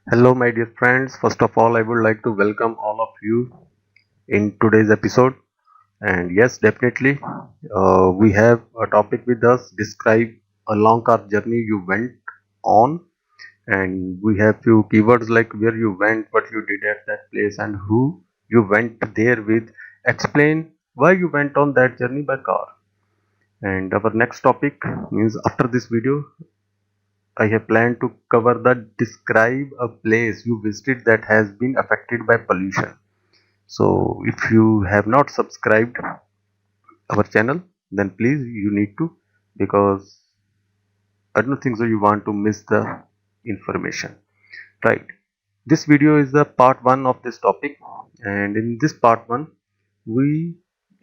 Hello, my dear friends. First of all, I would like to welcome all of you in today's episode. And yes, definitely, we have a topic with us. Describe a long car journey you went on, and we have few keywords like where you went, what you did at that place, and who you went there with. Explain why you went on that journey by car. And our next topic means after this video, I have planned to cover the describe a place you visited that has been affected by pollution. So if you have not subscribed our channel, then please you need to, because I don't think so you want to miss the information. Right. This video is the part 1 of this topic, and in this part 1 we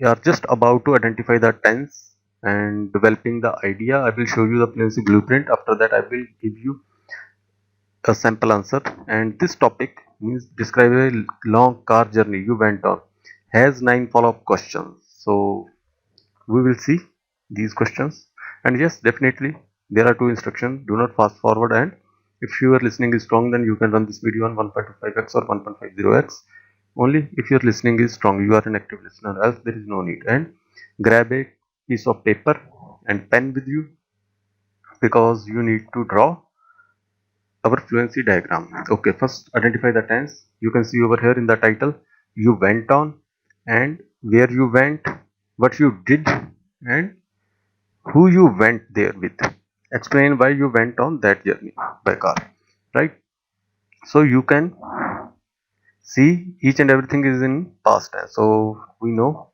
are just about to identify the tense and developing the idea. I will show you the fluency blueprint. After that I will give you a sample answer, and this topic means describe a long car journey you went on has 9 follow-up questions. So we will see these questions, and yes, definitely there are two instructions: do not fast forward, and if your listening is strong, then you can run this video on 1.25x or 1.50x. Only if your listening is strong, you are an active listener, else there is no need. And grab a piece of paper and pen with you, because you need to draw our fluency diagram. Okay, first identify the tense. You can see over here in the title, you went on, and where you went, what you did, and who you went there with. Explain why you went on that journey by car, right? So you can see each and everything is in past tense, so we know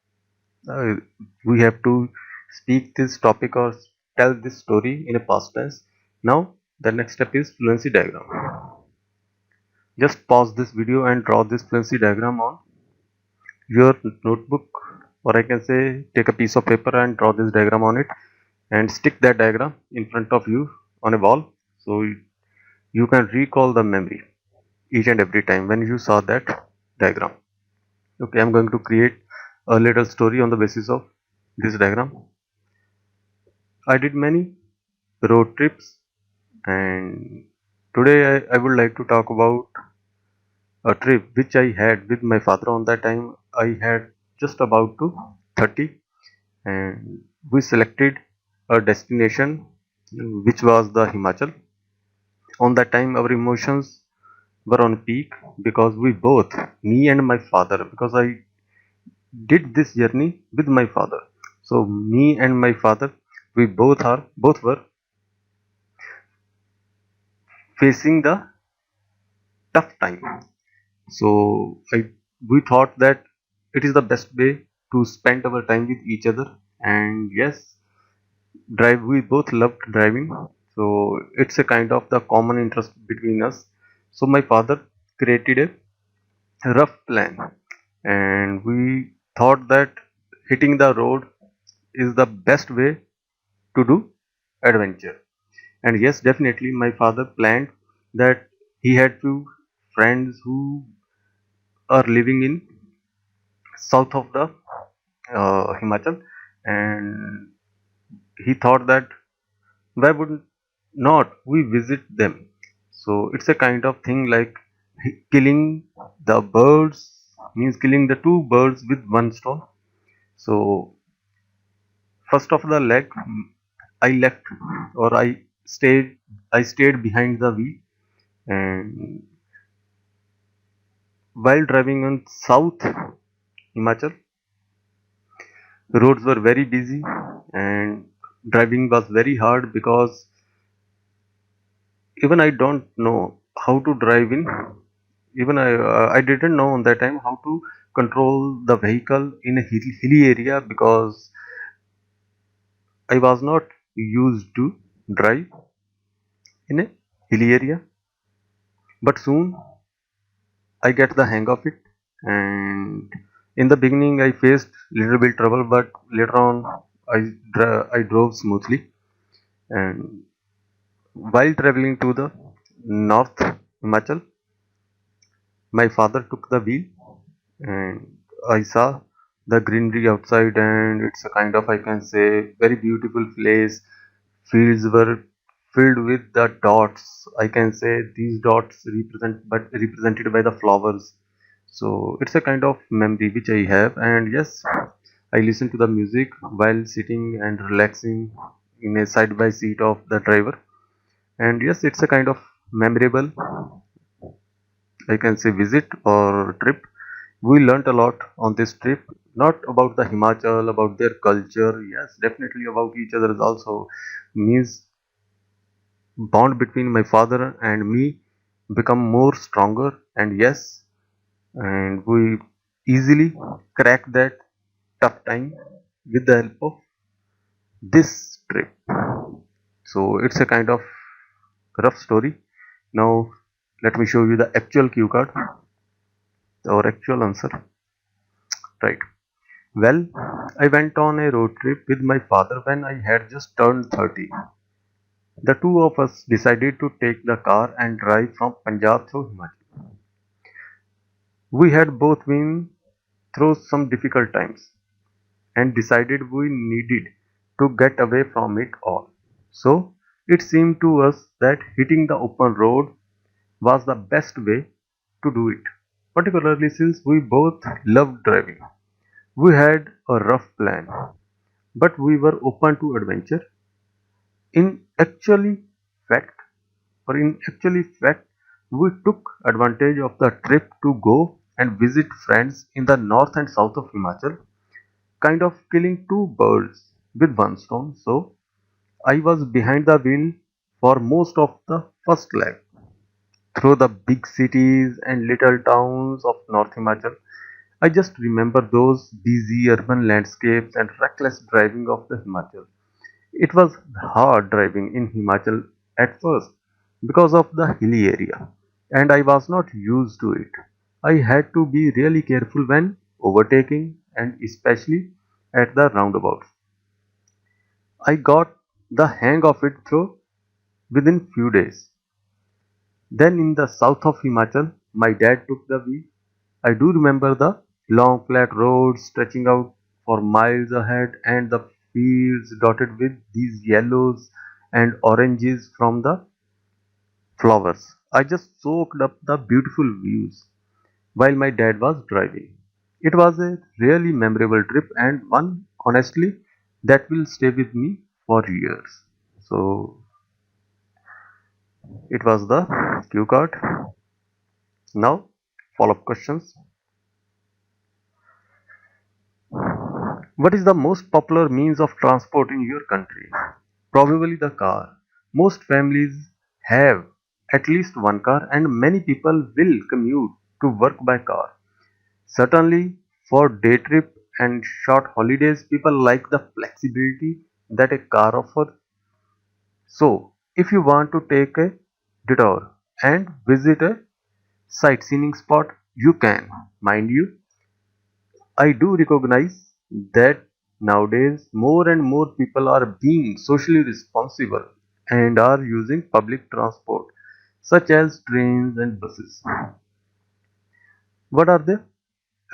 uh, we have to speak this topic or tell this story in a past tense. Now the next step is fluency diagram. Just pause this video and draw this fluency diagram on your notebook, or I can say take a piece of paper and draw this diagram on it, and stick that diagram in front of you on a wall, so you can recall the memory each and every time when you saw that diagram. Okay, I'm going to create a little story on the basis of this diagram. I did many road trips, and today I would like to talk about a trip which I had with my father. On that time I had just about to 30, and we selected a destination which was the Himachal. On that time our emotions were on peak, because we both, me and my father, because I did this journey with my father. So me and my father, we both were facing the tough time. So we thought that it is the best way to spend our time with each other. And yes, we both loved driving, so it's a kind of the common interest between us. So my father created a rough plan, and we thought that hitting the road is the best way to do adventure. And yes, definitely my father planned that he had few friends who are living in south of the Himachal, and he thought that why would not we visit them. So it's a kind of thing like killing the birds, means killing the two birds with one stone. So first of the leg, I left, or I stayed behind the wheel, and while driving on south Himachal, roads were very busy, and driving was very hard, because even I don't know how to drive in, even I didn't know on that time how to control the vehicle in a hilly area, because I was not used to drive in a hilly area. But soon I get the hang of it, and in the beginning I faced little bit trouble, but later on I drove smoothly. And while traveling to the north Himachal, my father took the wheel, and I saw the greenery outside, and it's a kind of, I can say, very beautiful place. Fields were filled with the dots. I can say these dots represented by the flowers. So it's a kind of memory which I have, and yes, I listen to the music while sitting and relaxing in a side by seat of the driver. And yes, it's a kind of memorable, I can say, visit or trip. We learnt a lot on this trip, not about the Himachal, about their culture, yes, definitely about each other also. Means bond between my father and me become more stronger, and yes, and we easily crack that tough time with the help of this trip. So it's a kind of rough story. Now let me show you the actual cue card or actual answer. Right. Well, I went on a road trip with my father when I had just turned 30. The two of us decided to take the car and drive from Punjab through Himachal. We had both been through some difficult times and decided we needed to get away from it all. So it seemed to us that hitting the open road was the best way to do it, particularly since we both loved driving. We had a rough plan, but we were open to adventure. In actually fact, in actually fact, we took advantage of the trip to go and visit friends in the north and south of Himachal, kind of killing two birds with one stone. So I was behind the wheel for most of the first leg through the big cities and little towns of North Himachal. I just remember those busy urban landscapes and reckless driving of the Himachal. It was hard driving in Himachal at first because of the hilly area, and I was not used to it. I had to be really careful when overtaking and especially at the roundabouts. I got the hang of it through within few days. Then in the south of Himachal, my dad took the wheel. I do remember the long flat roads stretching out for miles ahead and the fields dotted with these yellows and oranges from the flowers. I just soaked up the beautiful views while my dad was driving. It was a really memorable trip and one, honestly, that will stay with me for years. So it was the cue card. Now, follow up questions. What is the most popular means of transport in your country? Probably the car. Most families have at least one car, and many people will commute to work by car. Certainly, for day trip and short holidays, people like the flexibility that a car offers. So, if you want to take a detour and visit a sightseeing spot, you can. Mind you, I do recognize that nowadays more and more people are being socially responsible and are using public transport such as trains and buses. What are the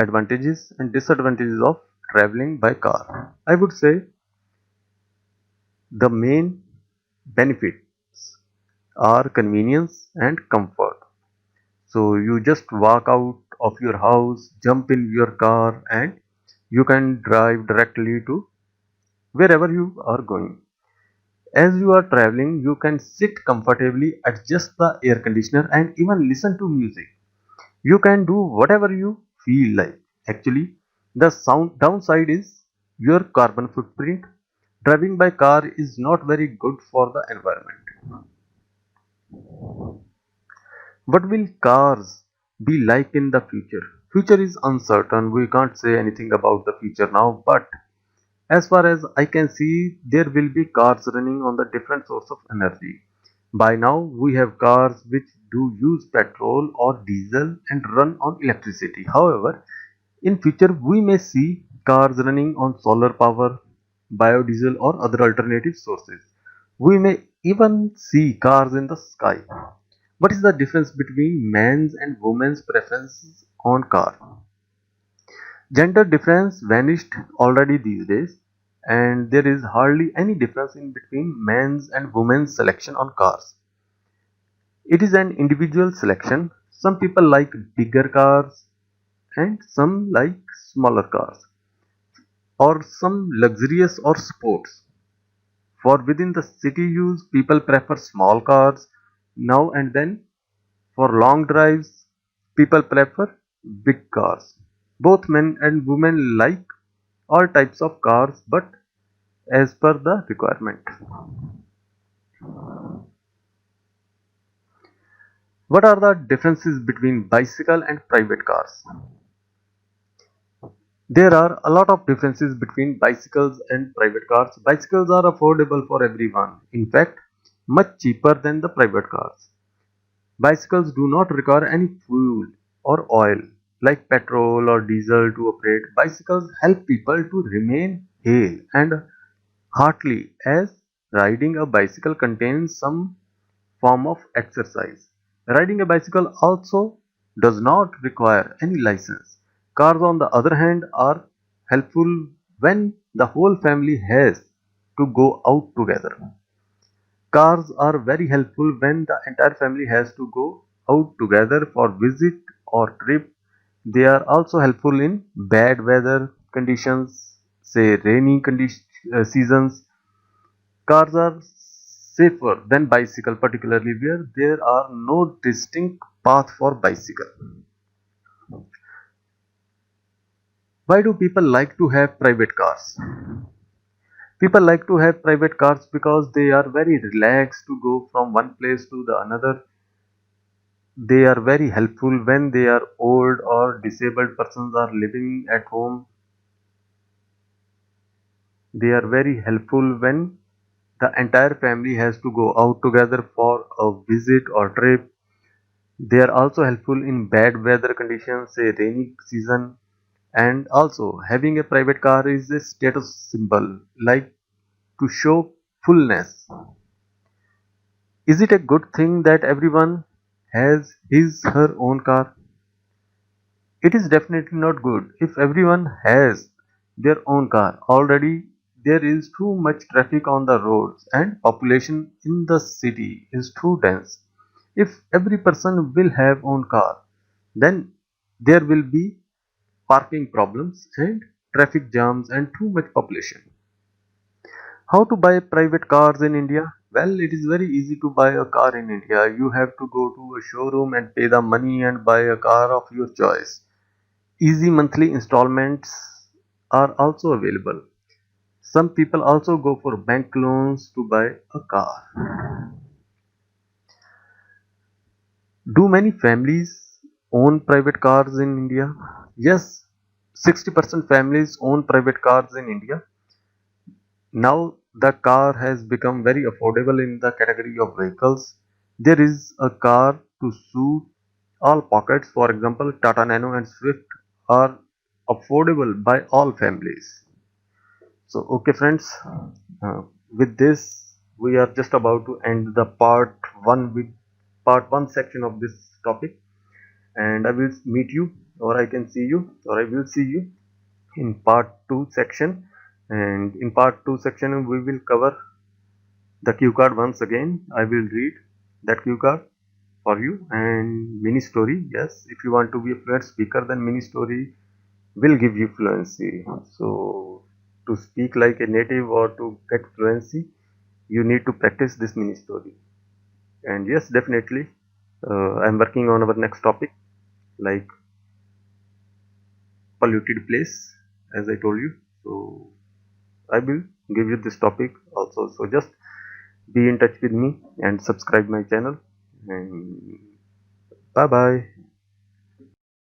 advantages and disadvantages of traveling by car? I would say the main benefits are convenience and comfort. So you just walk out of your house, jump in your car, and you can drive directly to wherever you are going. As you are traveling, you can sit comfortably, adjust the air conditioner, and even listen to music. You can do whatever you feel like. Actually, the sound downside is your carbon footprint. Driving by car is not very good for the environment. What will cars be like in the future? Future is uncertain. We can't say anything about the future now, but as far as I can see, there will be cars running on the different source of energy. By now, we have cars which do use petrol or diesel and run on electricity. However, in future, we may see cars running on solar power, biodiesel or other alternative sources. We may even see cars in the sky. What is the difference between men's and women's preferences on car? Gender difference vanished already these days. and there is hardly any difference in between men's and women's selection on cars. It is an individual selection. Some people like bigger cars and some like smaller cars, or some luxurious or sports. For within the city use, people prefer small cars. Now and then, for long drives, people prefer big cars. Both men and women like all types of cars, but as per the requirement. What are the differences between bicycle and private cars? There are a lot of differences between bicycles and private cars. Bicycles are affordable for everyone. In fact, much cheaper than the private cars. Bicycles do not require any fuel or oil like petrol or diesel to operate. Bicycles help people to remain hale and heartily, as riding a bicycle contains some form of exercise. Riding a bicycle also does not require any license. Cars, on the other hand, are helpful when the whole family has to go out together. Cars are very helpful when the entire family has to go out together for visit or trip. They are also helpful in bad weather conditions, say rainy seasons. Cars are safer than bicycle, particularly where there are no distinct path for bicycle. Why do people like to have private cars? People like to have private cars because they are very relaxed to go from one place to the another. They are very helpful when they are old or disabled persons are living at home. They are very helpful when the entire family has to go out together for a visit or trip. They are also helpful in bad weather conditions, say rainy season. And also, having a private car is a status symbol, like to show fullness. Is it a good thing that everyone has his her own car? It is definitely not good if everyone has their own car. Already there is too much traffic on the roads and population in the city is too dense. If every person will have own car, then there will be parking problems and traffic jams and too much population. How to buy private cars in India? Well, it is very easy to buy a car in India. You have to go to a showroom and pay the money and buy a car of your choice. Easy monthly installments are also available. Some people also go for bank loans to buy a car. Do many families own private cars in India? Yes, 60% families own private cars in India. Now the car has become very affordable in the category of vehicles. There is a car to suit all pockets. For example, Tata Nano and Swift are affordable by all families. So, okay, friends, uh, with this, we are just about to end the part one section of this topic, and I will meet you, or I can see you, or I will see you in part 2 section. And in part 2 section we will cover the cue card once again. I will read that cue card for you, and mini story. Yes, if you want to be a fluent speaker, then mini story will give you fluency. So to speak like a native or to get fluency, you need to practice this mini story. And yes, definitely, I'm working on our next topic, like polluted place, as I told you. So I will give you this topic also. So just be in touch with me and subscribe my channel, and bye bye.